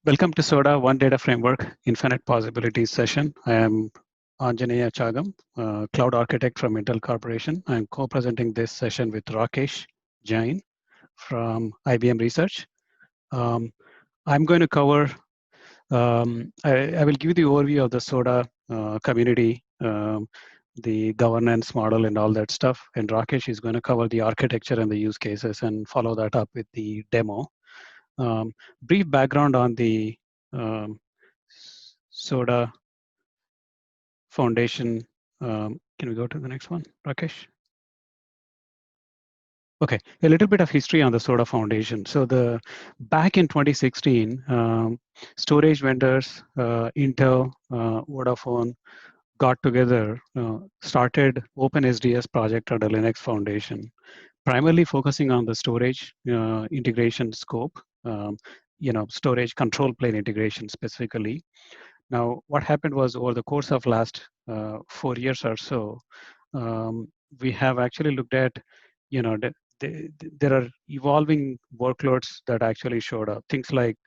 Welcome to SODA One Data Framework Infinite Possibilities session. I am Anjaneya Chagam, Cloud Architect from Intel Corporation. I'm co-presenting this session with Rakesh Jain from IBM Research. I'm going to cover, I will give you the overview of the SODA community, the governance model and all that stuff. And Rakesh is going to cover the architecture and the use cases and follow that up with the demo. Brief background on the SODA Foundation. Can we go to the next one, Rakesh? Okay, a little bit of history on the SODA Foundation. So back in 2016, storage vendors, Intel, Vodafone, got together, started OpenSDS project under Linux Foundation, primarily focusing on the storage integration scope, storage control plane integration specifically. Now, what happened was over the course of last 4 years or so, we have actually looked at, there are evolving workloads that actually showed up. Things like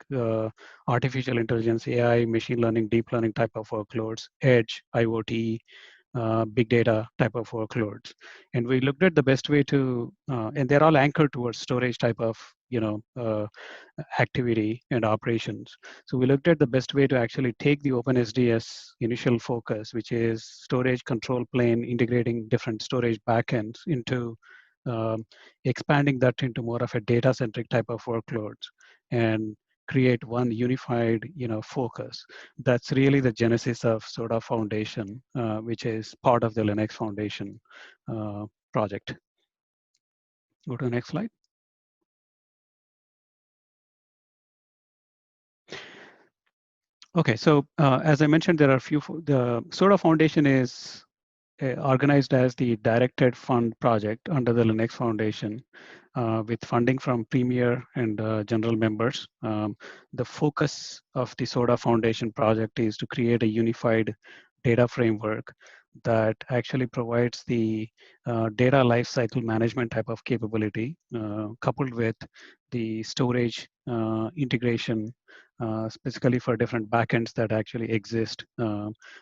artificial intelligence, AI, machine learning, deep learning type of workloads, edge, IoT, big data type of workloads. And we looked at the best way to, and they're all anchored towards storage type of, activity and operations. So we looked at the best way to actually take the OpenSDS initial focus, which is storage control plane, integrating different storage backends into expanding that into more of a data-centric type of workloads and create one unified, focus. That's really the genesis of SODA Foundation, which is part of the Linux Foundation project. Go to the next slide. Okay, so as I mentioned, there are a few. The SODA Foundation is organized as the directed fund project under the Linux Foundation with funding from premier and general members. The focus of the SODA Foundation project is to create a unified data framework that actually provides the data lifecycle management type of capability coupled with the storage integration specifically for different backends that actually exist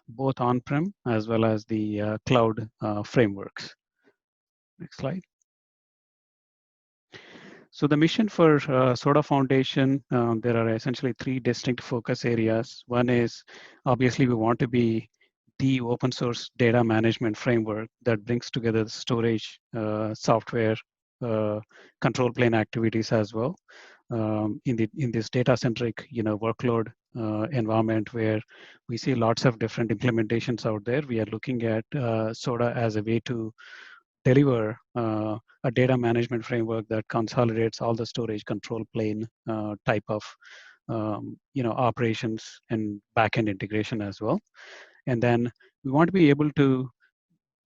both on-prem as well as the cloud frameworks. Next slide. So the mission for SODA Foundation, there are essentially 3 distinct focus areas. One is obviously we want to be the open source data management framework that brings together the storage, software, control plane activities as well. In this data-centric, workload environment where we see lots of different implementations out there, we are looking at SODA as a way to deliver a data management framework that consolidates all the storage control plane type of operations and backend integration as well. And then we want to be able to,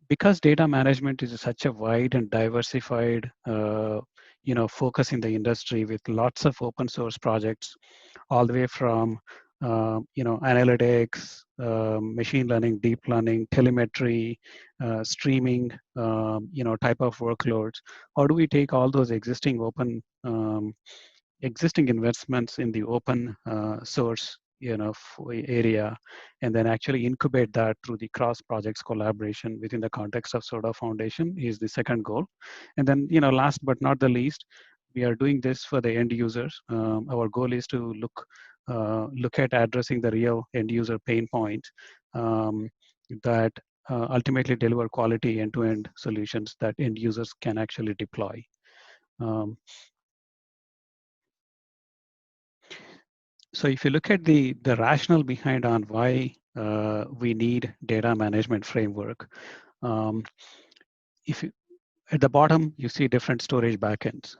because data management is such a wide and diversified focus in the industry with lots of open source projects, all the way from analytics, machine learning, deep learning, telemetry, streaming, type of workloads. How do we take all those existing open, existing investments in the open source, area, and then actually incubate that through the cross projects collaboration within the context of SODA Foundation is the second goal. And then, last but not the least, we are doing this for the end users. Our goal is to look at addressing the real end user pain points that ultimately deliver quality end-to-end solutions that end users can actually deploy. So if you look at the rationale behind on why we need data management framework, if you, at the bottom, you see different storage backends.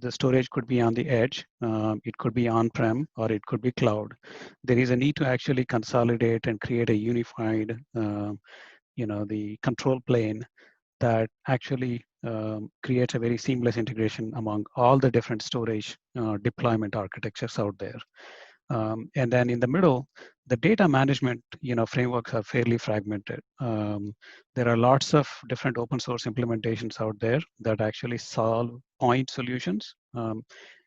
The storage could be on the edge, it could be on-prem, or it could be cloud. There is a need to actually consolidate and create a unified, the control plane that actually creates a very seamless integration among all the different storage deployment architectures out there. And then in the middle, the data management, frameworks are fairly fragmented. There are lots of different open source implementations out there that actually solve point solutions.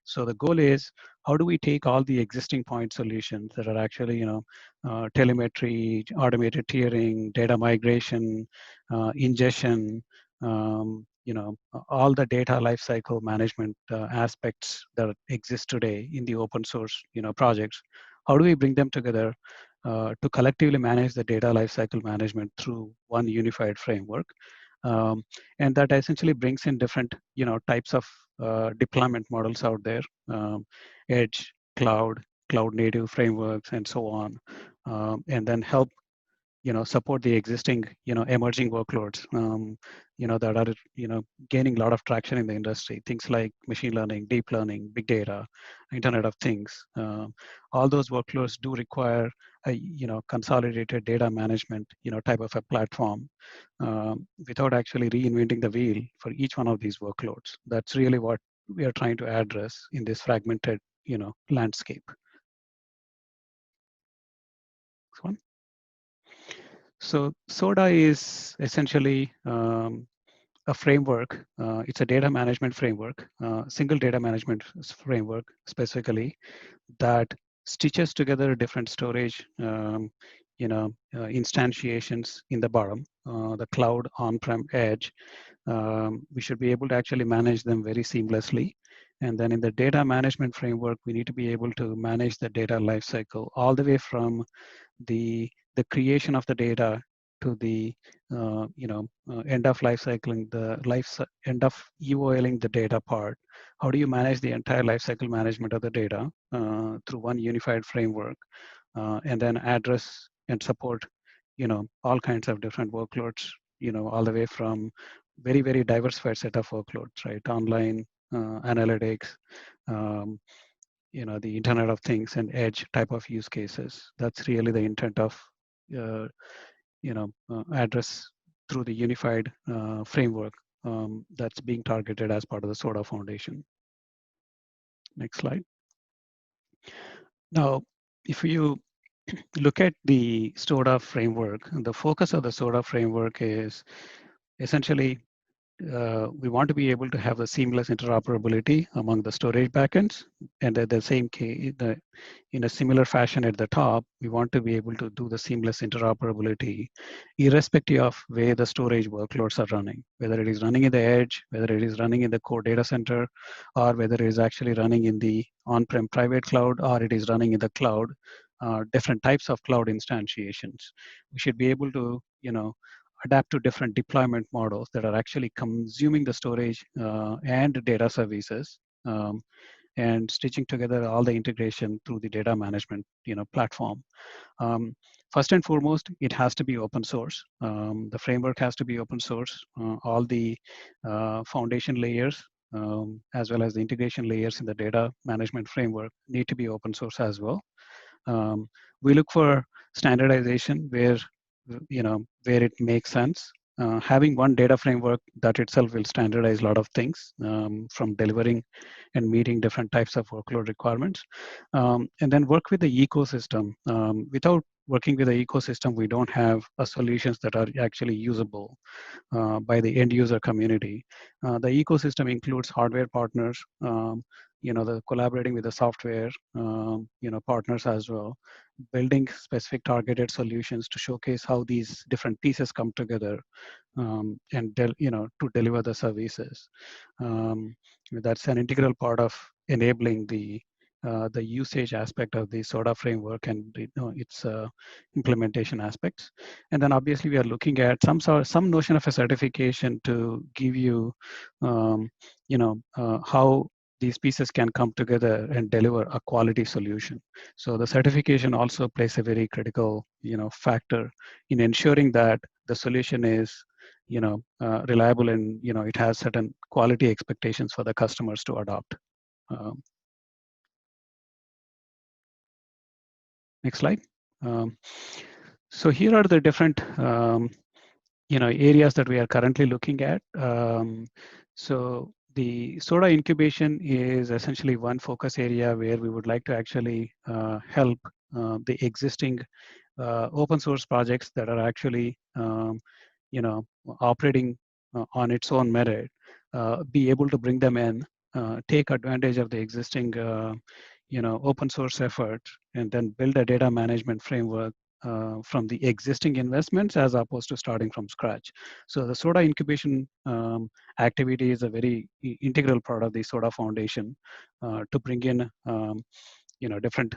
So the goal is, how do we take all the existing point solutions that are actually, telemetry, automated tiering, data migration, ingestion, all the data lifecycle management aspects that exist today in the open source, projects. How do we bring them together to collectively manage the data lifecycle management through one unified framework? Um, and that essentially brings in different, types of deployment models out there, edge, cloud, cloud native frameworks, and so on, and then help support the existing emerging workloads that are gaining a lot of traction in the industry, things like machine learning, deep learning, big data, internet of things. All those workloads do require a consolidated data management type of a platform, without actually reinventing the wheel for each one of these workloads. That's really what we are trying to address in this fragmented landscape. Next one. So SODA is essentially a framework. It's a data management framework, single data management framework specifically, that stitches together different storage, instantiations in the bottom, the cloud, on-prem, edge. We should be able to actually manage them very seamlessly. And then in the data management framework, we need to be able to manage the data lifecycle all the way from the creation of the data to the end of life cycling, end of EOLing the data part. How do you manage the entire life cycle management of the data through one unified framework, and then address and support all kinds of different workloads, all the way from very diversified set of workloads, right? Online analytics, um, the Internet of Things and edge type of use cases. That's really the intent of uh, address through the unified framework that's being targeted as part of the SODA Foundation. Next slide. Now, if you look at the SODA framework, the focus of the SODA framework is essentially we want to be able to have a seamless interoperability among the storage backends, and at the same case, in a similar fashion at the top, we want to be able to do the seamless interoperability irrespective of where the storage workloads are running, whether it is running in the edge, whether it is running in the core data center, or whether it is actually running in the on-prem private cloud, or it is running in the cloud, different types of cloud instantiations. We should be able to, adapt to different deployment models that are actually consuming the storage and data services, and stitching together all the integration through the data management platform. First and foremost, it has to be open source. The framework has to be open source. All the foundation layers, as well as the integration layers in the data management framework, need to be open source as well. We look for standardization where it makes sense. Having one data framework that itself will standardize a lot of things, from delivering and meeting different types of workload requirements. And then work with the ecosystem. Without working with the ecosystem, we don't have solutions that are actually usable by the end user community. The ecosystem includes hardware partners, the collaborating with the software, partners as well, building specific targeted solutions to showcase how these different pieces come together, and to deliver the services. That's an integral part of enabling the usage aspect of the SODA framework and its implementation aspects. And then obviously we are looking at some notion of a certification to give you, how these pieces can come together and deliver a quality solution. So the certification also plays a very critical, factor in ensuring that the solution is, reliable, and it has certain quality expectations for the customers to adopt. Um, Next slide. Um, so here are the different areas that we are currently looking at. So the SODA incubation is essentially one focus area where we would like to actually help the existing open source projects that are actually operating on its own merit, be able to bring them in take advantage of the existing open source effort and then build a data management framework from the existing investments as opposed to starting from scratch. So the SODA incubation activity is a very integral part of the SODA Foundation to bring in different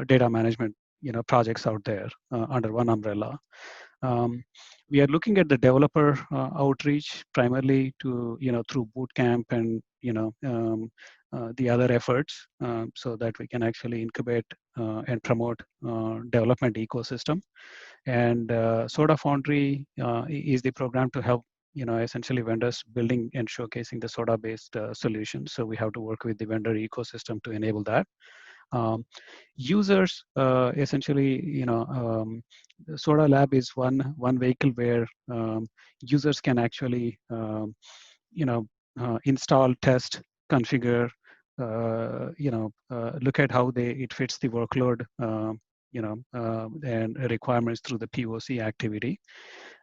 data management projects out there under one umbrella. We are looking at the developer outreach primarily to through bootcamp and the other efforts so that we can actually incubate and promote development ecosystem. And Soda Foundry is the program to help essentially vendors building and showcasing the soda based solutions. So we have to work with the vendor ecosystem to enable that. Users essentially Soda Lab is one vehicle where users can actually install, test, configure, look at how it fits the workload and requirements through the POC activity.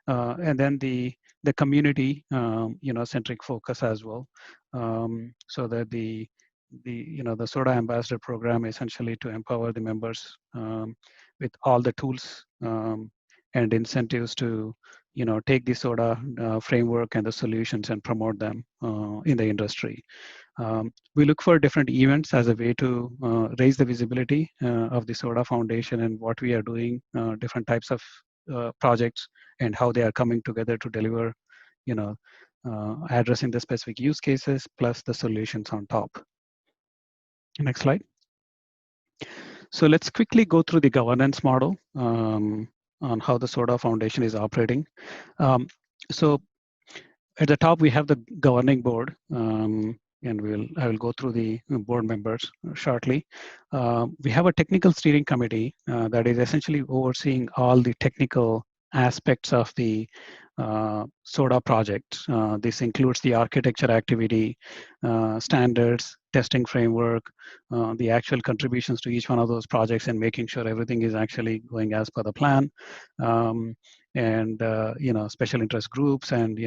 And then the community centric focus as well, so that the Soda Ambassador program essentially to empower the members with all the tools and incentives to take the Soda framework and the solutions and promote them in the industry. We look for different events as a way to raise the visibility of the Soda Foundation and what we are doing, different types of projects and how they are coming together to deliver, addressing the specific use cases plus the solutions on top. Next slide. So let's quickly go through the governance model on how the Soda Foundation is operating. So at the top, we have the governing board, and I will go through the board members shortly. We have a technical steering committee that is essentially overseeing all the technical aspects of the Soda project. This includes the architecture activity, standards, testing framework, the actual contributions to each one of those projects, and making sure everything is actually going as per the plan. And special interest groups, and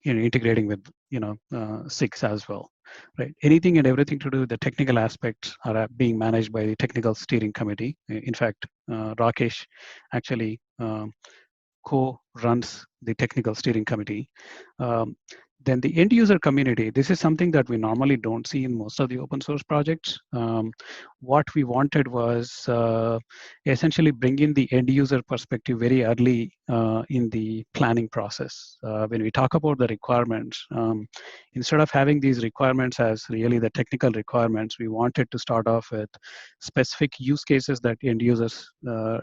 integrating with SIGs as well, right? Anything and everything to do with the technical aspects are being managed by the technical steering committee. In fact, Rakesh actually co-runs the technical steering committee. Then the end user community, this is something that we normally don't see in most of the open source projects. What we wanted was essentially bring in the end user perspective very early in the planning process. When we talk about the requirements, instead of having these requirements as really the technical requirements, we wanted to start off with specific use cases that end users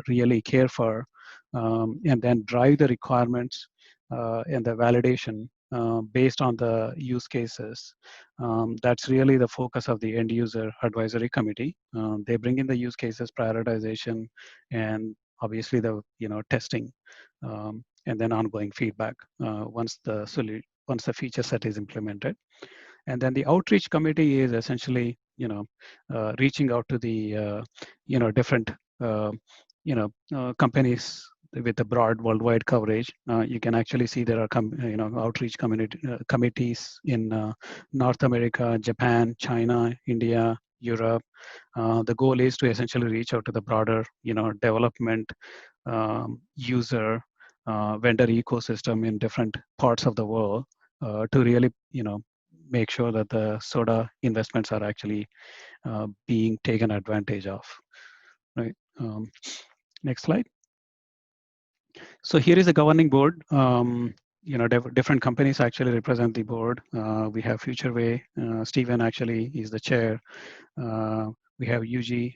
really care for, and then drive the requirements and the validation based on the use cases. That's really the focus of the end user advisory committee. They bring in the use cases, prioritization, and obviously the testing, and then ongoing feedback once the feature set is implemented. And then the outreach committee is essentially reaching out to the different companies with a broad worldwide coverage. You can actually see there are outreach committees in North America, Japan, China, India, Europe. The goal is to essentially reach out to the broader development, user, vendor ecosystem in different parts of the world to really make sure that the Soda investments are actually being taken advantage of, right? Next slide. So here is a governing board. Different companies actually represent the board. We have FutureWay. Steven actually is the chair. We have Yuji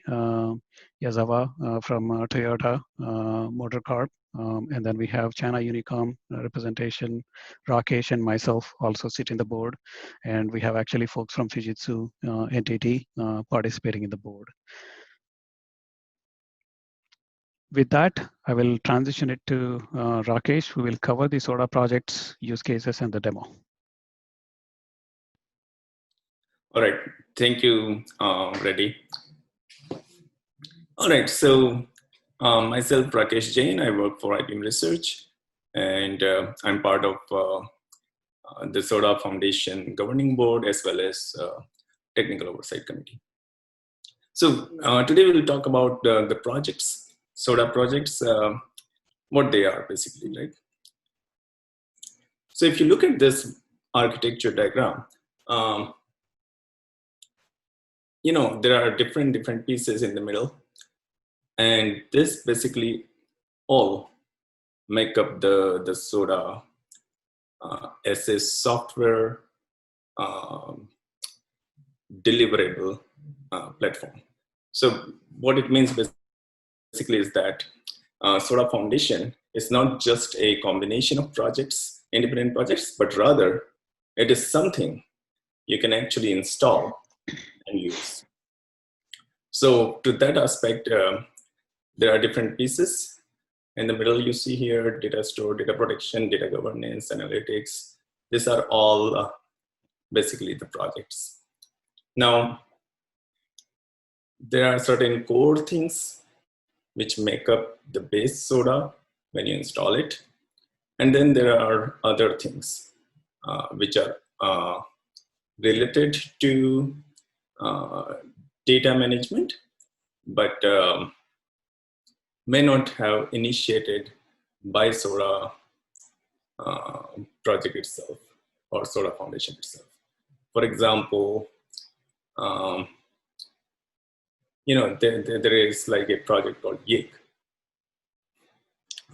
Yazawa from Toyota Motor Corp. And then we have China Unicom representation. Rakesh and myself also sit in the board. And we have actually folks from Fujitsu entity participating in the board. With that, I will transition it to Rakesh, who will cover the Soda project's use cases and the demo. All right, thank you, Reddy. All right, so myself, Rakesh Jain, I work for IBM Research, and I'm part of the SODA Foundation Governing Board as well as Technical Oversight Committee. So today we'll talk about the projects, SODA projects, what they are basically, right? So if you look at this architecture diagram, there are different pieces in the middle, and this basically all make up the SODA SS software deliverable platform. So what it means basically is that SODA Foundation is not just a combination of projects, independent projects, but rather it is something you can actually install and use. So to that aspect, there are different pieces. In the middle, you see here data store, data protection, data governance, analytics. These are all basically the projects. Now, there are certain core things which make up the base SODA when you install it. And then there are other things which are related to data management, but may not have initiated by SODA project itself or SODA Foundation itself. For example, there is like a project called YIG,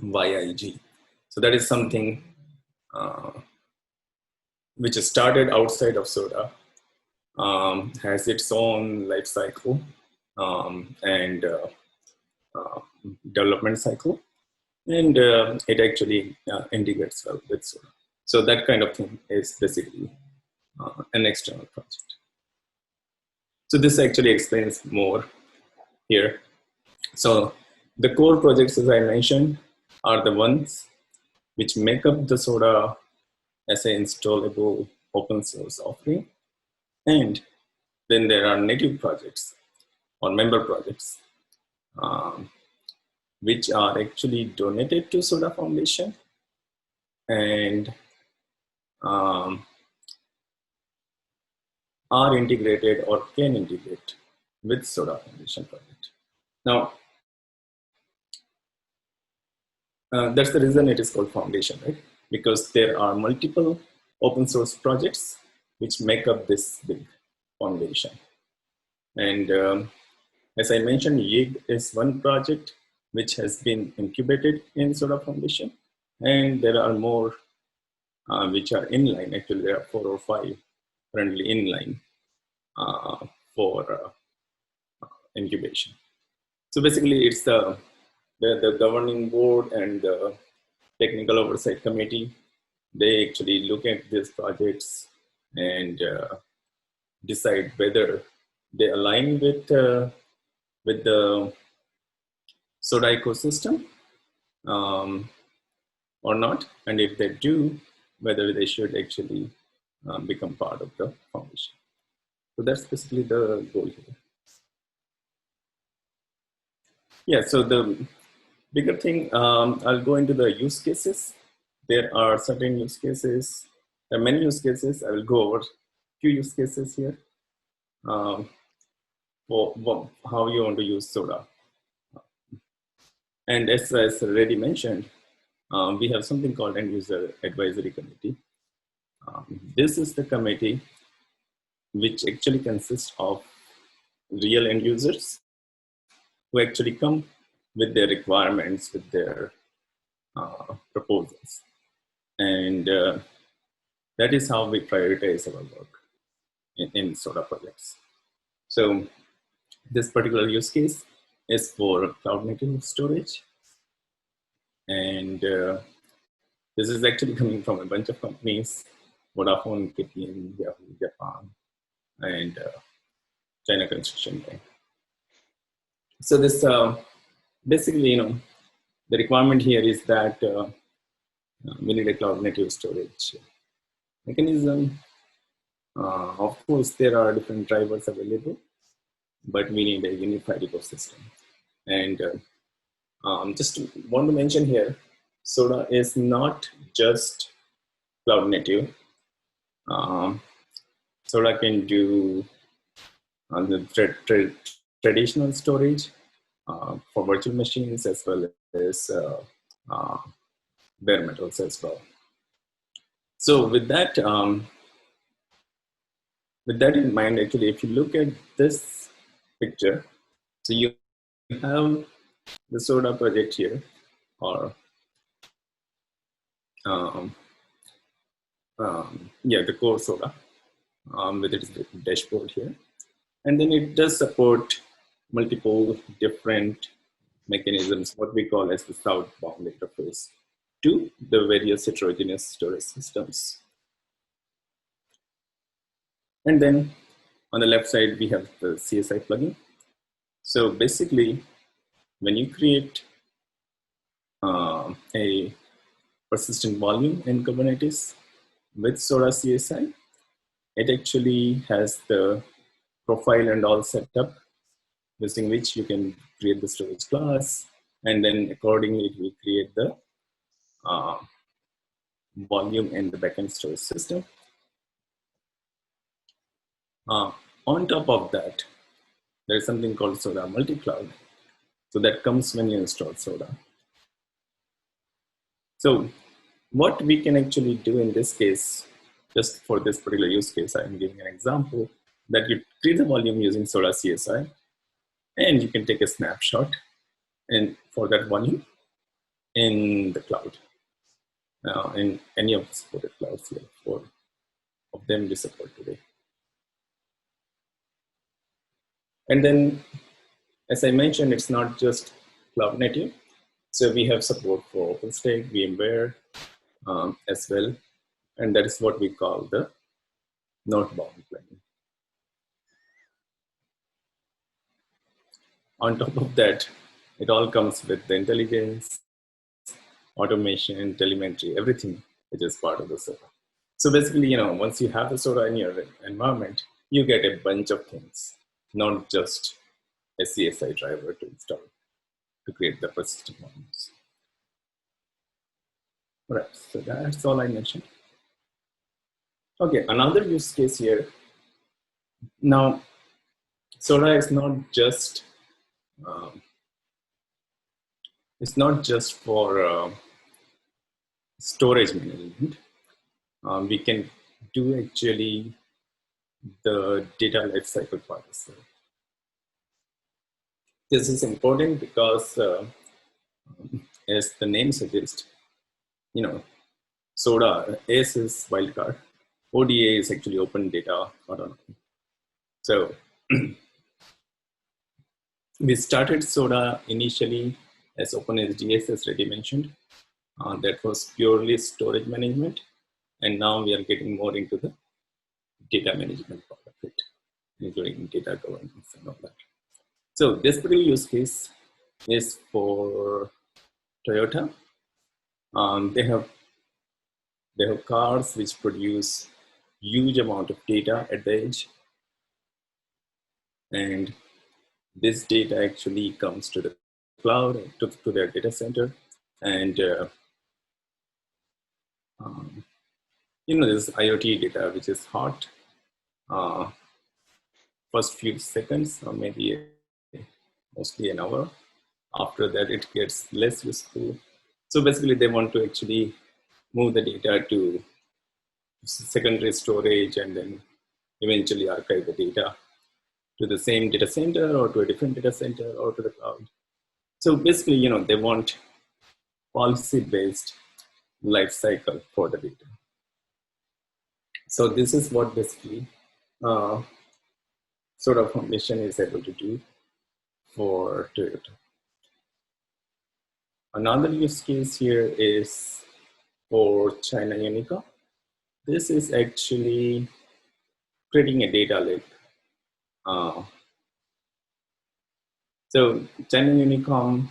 YIG. So that is something which is started outside of SODA, has its own life cycle and development cycle, and it actually integrates well with SODA. So that kind of thing is basically an external project. So this actually explains more here. So the core projects, as I mentioned, are the ones which make up the SODA as an installable open source offering. And then there are native projects or member projects, which are actually donated to SODA Foundation and are integrated or can integrate with SODA Foundation project. Now, that's the reason it is called Foundation, right? Because there are multiple open source projects which make up this big foundation. And as I mentioned, YIG is one project which has been incubated in SODA Foundation. And there are more which are inline. Actually, there are 4 or 5 currently inline for incubation. So basically, it's the governing board and the technical oversight committee. They actually look at these projects and decide whether they align with the SODA ecosystem or not, and if they do, whether they should actually become part of the foundation. So that's basically the goal here. Yeah, so the bigger thing, I'll go into the use cases. There are certain use cases, there are many use cases. I will go over a few use cases here for how you want to use SODA. And as already mentioned, we have something called End User Advisory Committee. This is the committee which actually consists of real end users who actually come with their requirements, with their proposals. And that is how we prioritize our work in SODA projects. So this particular use case is for cloud native storage. And this is actually coming from a bunch of companies, Vodafone, KPN, Yahoo, Japan, and China Construction Bank. So this basically, the requirement here is that we need a cloud native storage mechanism. Of course, there are different drivers available, but we need a unified ecosystem. And just want to mention here, SODA is not just cloud native. Soda can do the traditional storage for virtual machines as well as bare metals as well. So with that in mind, actually, if you look at this picture, so you have the Soda project here, or yeah, the core Soda with its dashboard here. And then it does support multiple different mechanisms, what we call as the southbound interface to the various heterogeneous storage systems. And then on the left side, we have the CSI plugin. So basically, when you create a persistent volume in Kubernetes with Soda CSI, it actually has the profile and all set up, using which you can create the storage class, and then accordingly it will create the volume in the backend storage system. On top of that, there's something called Soda MultiCloud. So that comes when you install Soda. So what we can actually do in this case, just for this particular use case, I'm giving an example that you create the volume using Soda CSI, and you can take a snapshot and for that volume in the cloud, in any of the supported clouds here. 4 of them we support today. And then, as I mentioned, it's not just cloud native. So we have support for OpenStack, VMware as well. And that is what we call the node-bound plugin. On top of that, it all comes with the intelligence, automation, telemetry, everything which is part of the Soda. So basically, once you have the Soda in your environment, you get a bunch of things, not just a CSI driver to install to create the persistent volumes. All right, so that's all I mentioned. Okay, another use case here. Now, Soda is not just for storage management. We can do actually the data lifecycle part as well. This is important because, as the name suggests, Soda, S is wildcard, ODA is actually open data autonomy. So we started Soda initially as OpenSDS, as Reddy mentioned. That was purely storage management. And now we are getting more into the data management part of it, including data governance and all that. So this particular use case is for Toyota. They have cars which produce huge amount of data at the edge. And this data actually comes to the cloud, to their data center. And this IoT data, which is hot first few seconds, or maybe mostly an hour. After that, it gets less useful. So basically, they want to actually move the data to secondary storage and then eventually archive the data to the same data center or to a different data center or to the cloud. So basically, they want policy-based life cycle for the data. So this is what basically Soda Foundation is able to do for Toyota. Another use case here is for China Unicom. This is actually creating a data lake. So China Unicom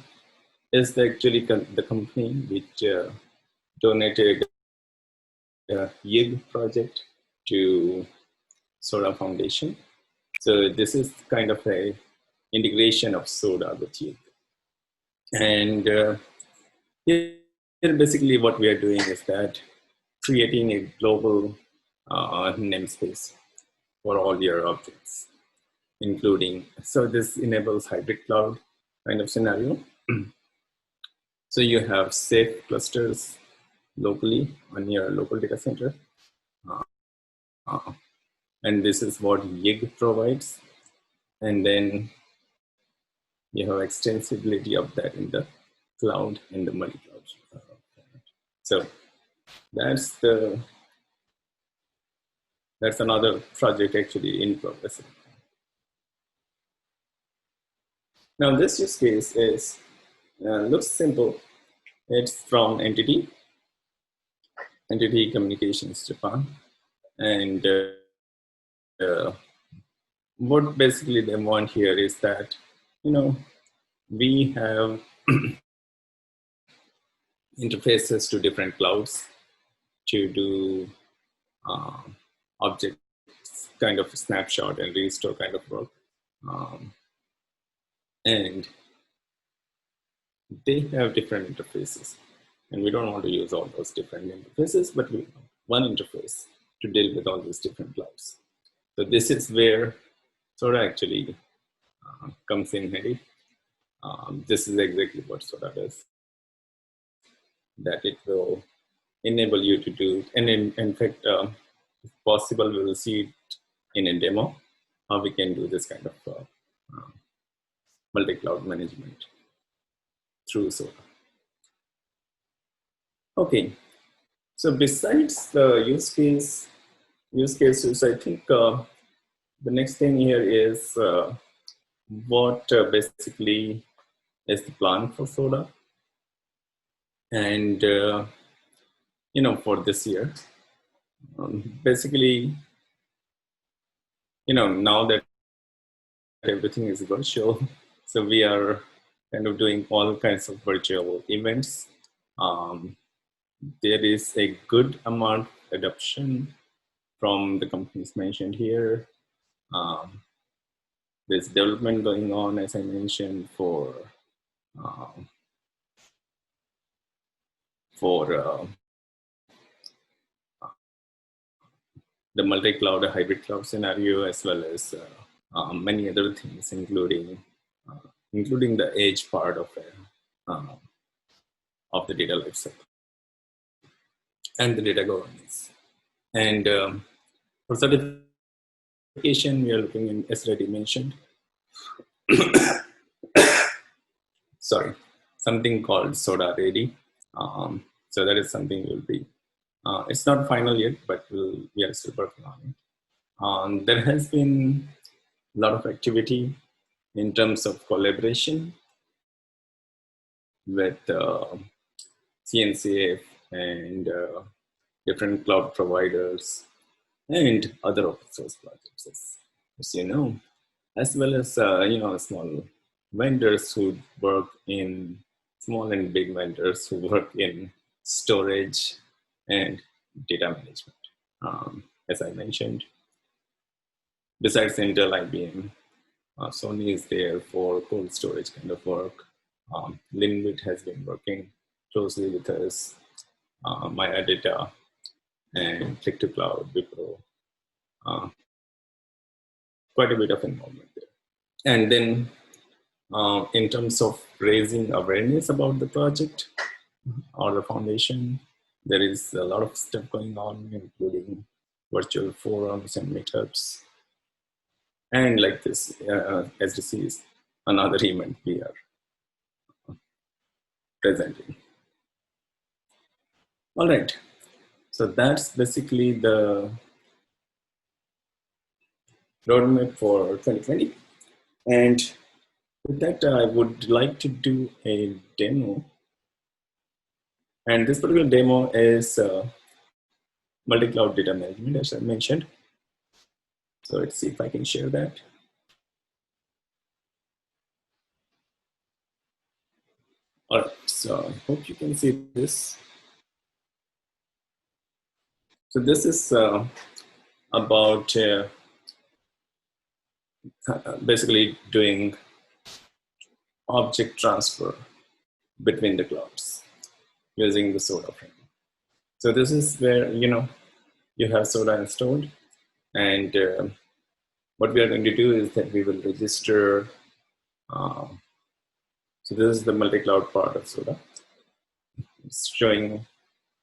is actually the company which donated a YIG project to Soda Foundation. So this is kind of a integration of Soda with YIG. And here basically what we are doing is that creating a global namespace. for all your objects, including, so this enables hybrid cloud kind of scenario. So you have safe clusters locally on your local data center. And this is what YIG provides. And then you have extensibility of that in the cloud, in the multi-cloud. So that's another project actually in progress. Now this use case is looks simple. It's from Entity Communications Japan, and what basically they want here is that, you know, we have interfaces to different clouds to do objects kind of snapshot and restore kind of work. And they have different interfaces. And we don't want to use all those different interfaces, but we want one interface to deal with all these different clouds. So this is where Soda actually comes in handy. This is exactly what Soda does. That it will enable you to do, and in fact, if possible, we will see it in a demo, how we can do this kind of multi-cloud management through Soda. Okay, so besides the use cases, I think the next thing here is what basically is the plan for Soda, and you know, for this year. Basically, you know, now that everything is virtual, so we are kind of doing all kinds of virtual events. There is a good amount of adoption from the companies mentioned here. There's development going on, as I mentioned, for the multi-cloud, hybrid cloud scenario, as well as many other things, including the edge part of the data lifecycle and the data governance. And for certification, we are looking in, as already mentioned, sorry, something called Soda Ready. So that is something we'll be. It's not final yet, but we are still working on it. There has been a lot of activity in terms of collaboration with CNCF and different cloud providers and other open source projects, as you know, as well as you know, small vendors who work in, small and big vendors who work in storage and data management. As I mentioned, besides Intel, IBM, Sony is there for cold storage kind of work. Linwood has been working closely with us, Maya Data, and Click2Cloud, Wipro. Quite a bit of involvement there. And then in terms of raising awareness about the project or the foundation, there is a lot of stuff going on, including virtual forums and meetups. And like this, SDC is another event we are presenting. All right, so that's basically the roadmap for 2020. And with that, I would like to do a demo. And this particular demo is multi-cloud data management, as I mentioned. So let's see if I can share that. All right, so I hope you can see this. So this is about basically doing object transfer between the clouds using the Soda framework. So this is where, you know, you have Soda installed, and what we are going to do is that we will register. So this is the multi-cloud part of Soda. It's showing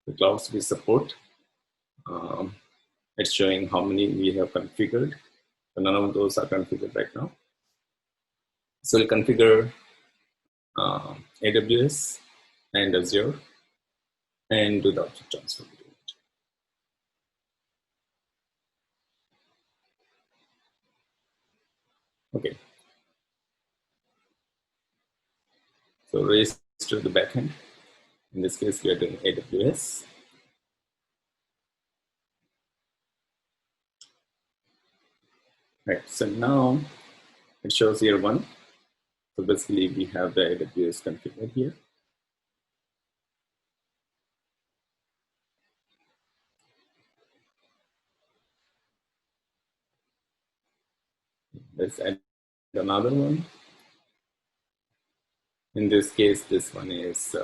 the clouds we support. It's showing how many we have configured. So none of those are configured right now. So we'll configure AWS and Azure and do the object transfer. Okay. So register the backend. In this case, we are doing AWS. Right. So now it shows here one. So basically, we have the AWS configured here. Let's add another one. In this case, this one is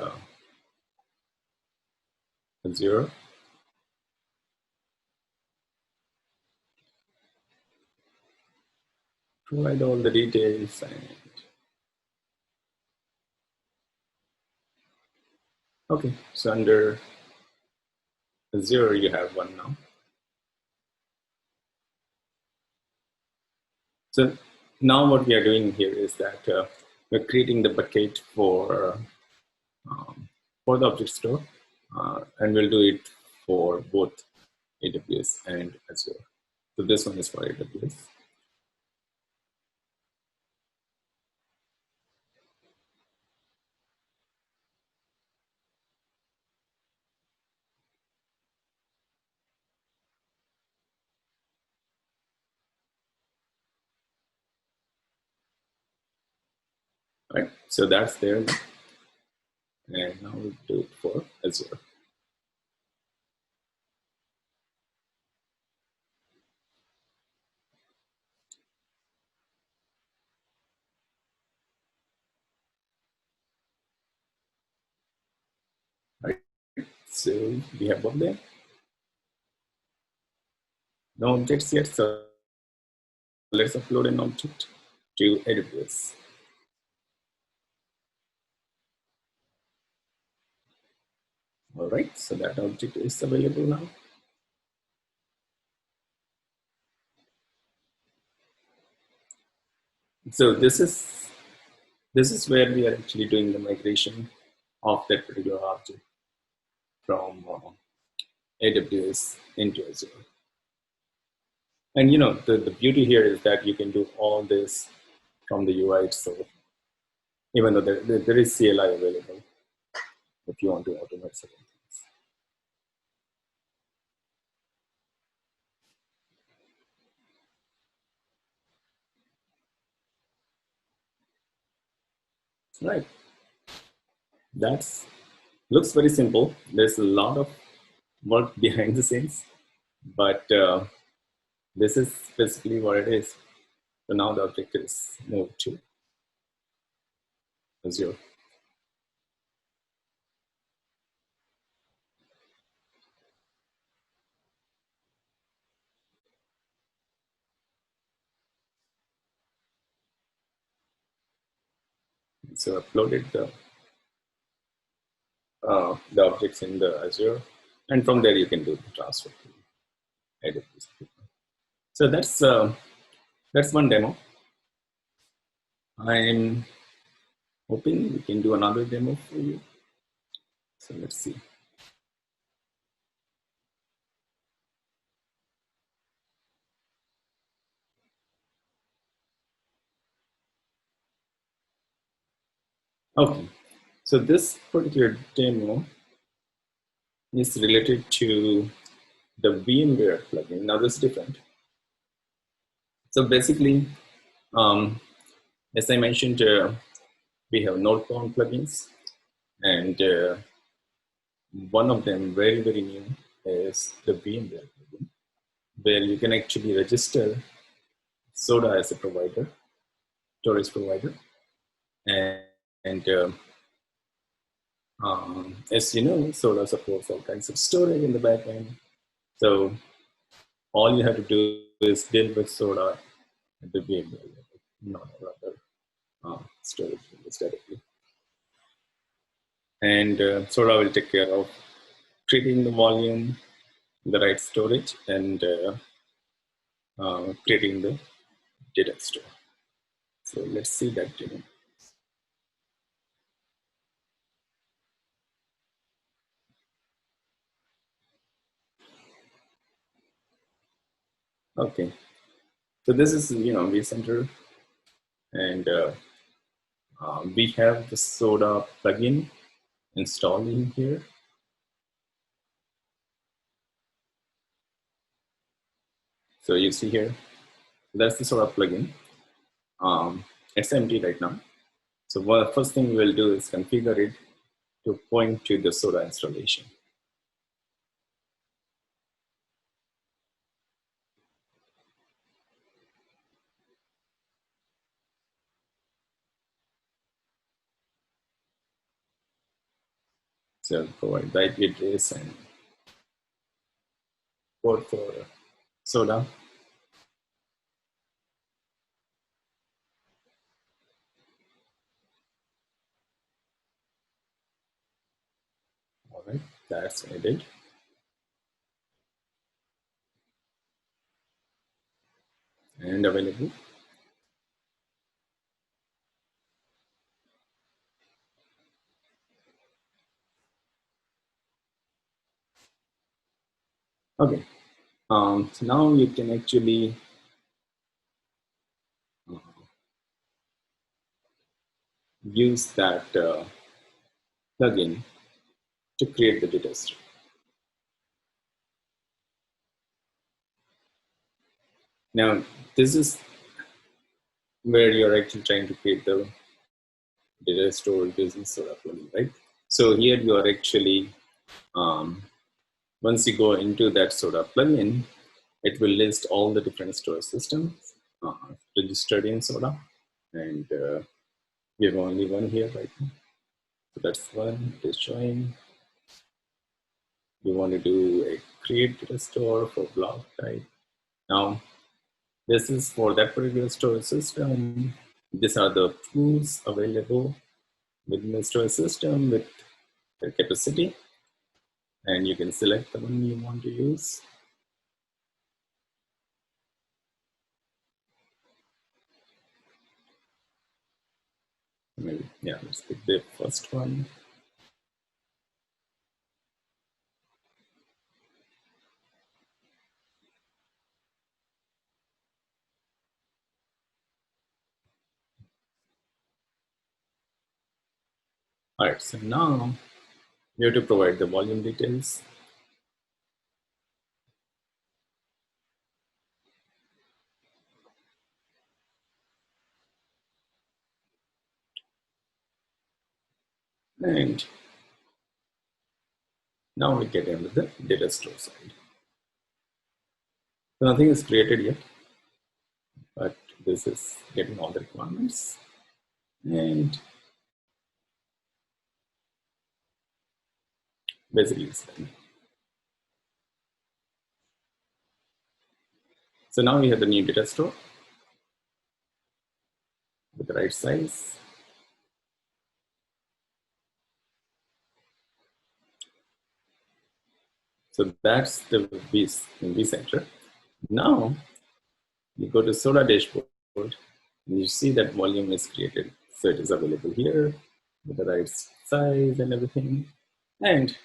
Azure. Provide all the details. And okay, so under Azure, you have one now. So now what we are doing here is that we're creating the bucket for the object store, and we'll do it for both AWS and Azure. So this one is for AWS. Right, so that's there. And now we'll do it for Azure. Right, so we have both there. No objects yet, so let's upload an object to AWS. All right, so that object is available now. So this is where we are actually doing the migration of that particular object from AWS into Azure. And you know, the beauty here is that you can do all this from the UI itself, even though there is CLI available if you want to automate certain things. Right. That's looks very simple. There's a lot of work behind the scenes, but this is basically what it is. So now the object is moved to Azure. So uploaded the objects in the Azure, and from there you can do the transfer to AWS. So that's one demo. I'm hoping we can do another demo for you. So let's see. Okay, so this particular demo is related to the VMware plugin. Now this is different. So basically, as I mentioned, we have northbound plugins, and one of them, very, very new, is the VMware plugin, where you can actually register Soda as a provider, storage provider. And as you know, Soda supports all kinds of storage in the backend. So all you have to do is deal with Soda at the VMware level, not rather storage directly. And Soda will take care of creating the volume, the right storage, and creating the data store. So let's see that demo. Okay, so this is vCenter, and we have the Soda plugin installed in here. So you see here, that's the Soda plugin. It's empty right now. So the first thing we'll do is configure it to point to the Soda installation. So provide the IP address and port for Soda. All right, that's added. And available. Okay, so now you can actually use that plugin to create the data store. Now, this is where you're actually trying to create the data store using Soda plugin, right? So here you are actually, once you go into that Soda plugin, it will list all the different storage systems registered in Soda, and we have only one here right now. So that's one. It is showing. We want to do a create data store for block type. Now, this is for that particular storage system. These are the tools available within the storage system with the capacity, and you can select the one you want to use. Maybe, yeah, let's pick the first one. All right, so now you have to provide the volume details. And now we get into the data store side. So nothing is created yet, but this is getting all the requirements. And basically it's done. So now we have the new data store with the right size. So that's the vCenter. Now you go to Soda dashboard and you see that volume is created. So it is available here with the right size and everything. And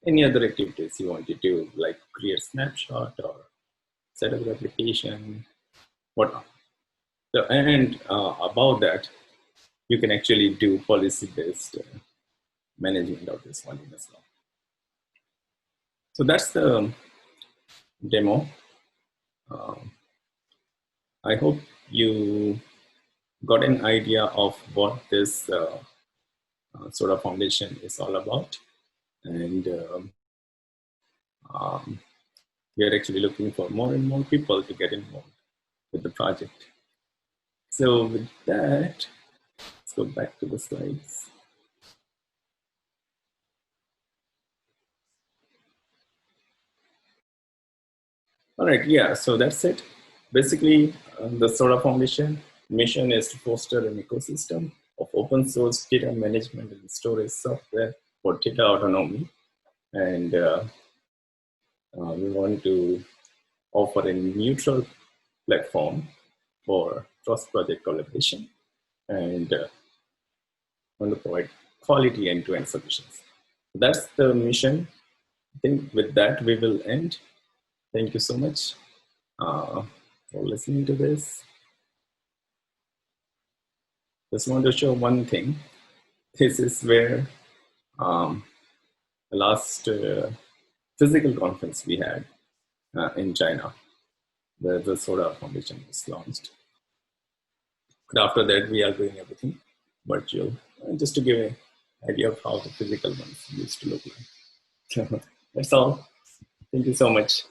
any other activities you want to do, like create snapshot or set up the application, whatnot. So, and about that, you can actually do policy-based management of this volume as well. So that's the demo. I hope you got an idea of what this Soda Foundation is all about. And we are actually looking for more and more people to get involved with the project. So with that, let's go back to the slides. All right, yeah, so that's it. basically, the Soda Foundation mission is to foster an ecosystem of open source data management and storage software for data autonomy. And we want to offer a neutral platform for cross-project collaboration and want to provide quality end-to-end solutions. That's the mission. I think with that, we will end. Thank you so much for listening to this. Just want to show one thing. This is where the last physical conference we had in China, where the Soda Foundation was launched. But after that, we are doing everything virtual, just to give an idea of how the physical ones used to look like. That's all. Thank you so much.